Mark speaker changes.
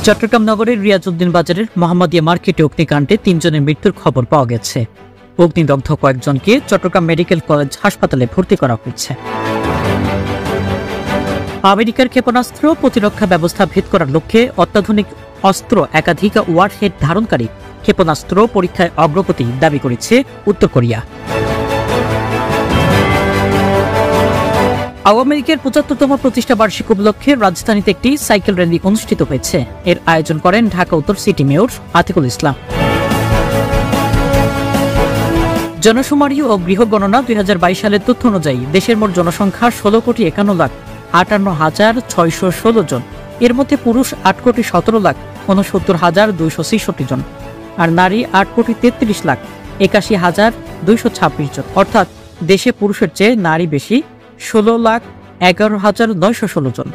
Speaker 1: চট্টগ্রাম নগরের রিয়াজউদ্দিন বাজারের মোহাম্মদিয়া মার্কেটে অগ্নিকাণ্ডে ৩ জনের মৃত্যুর খবর পাওয়া গেছে। অগ্নিদগ্ধ কয়েকজনকে চট্টগ্রাম মেডিকেল কলেজ হাসপাতালে ভর্তি করা হয়েছে। আমেরিকার ক্ষেপণাস্ত্র প্রতিরক্ষা ব্যবস্থা ভেদ করার লক্ষ্যে অত্যাধুনিক অস্ত্র একাধিক ওয়ারহেড ধারণকারী ক্ষেপণাস্ত্র পরীক্ষায় অগ্রগতি দাবি করেছে উত্তর কোরিয়া। আওয়ামী লীগের ৭৫তম প্রতিষ্ঠা বার্ষিকী উপলক্ষে রাজধানীতে একটি সাইকেল র্যালি অনুষ্ঠিত হয়েছে। এর আয়োজন করেন ঢাকা উত্তর সিটি মেয়র আতিকুল ইসলাম। জনশুমারি ও গৃহ গণনা ২০২২ সালের তথ্য অনুযায়ী দেশের মোট জনসংখ্যা ১৬,৫৮,৬১৬ জন। এর মধ্যে পুরুষ ৮,১৭,৬৯,২৬৬ জন আর নারী ৮,৩৩,৮১,২২৬ জন। অর্থাৎ দেশে পুরুষের চেয়ে নারী বেশি ১৬,১১,৯১৬ জন।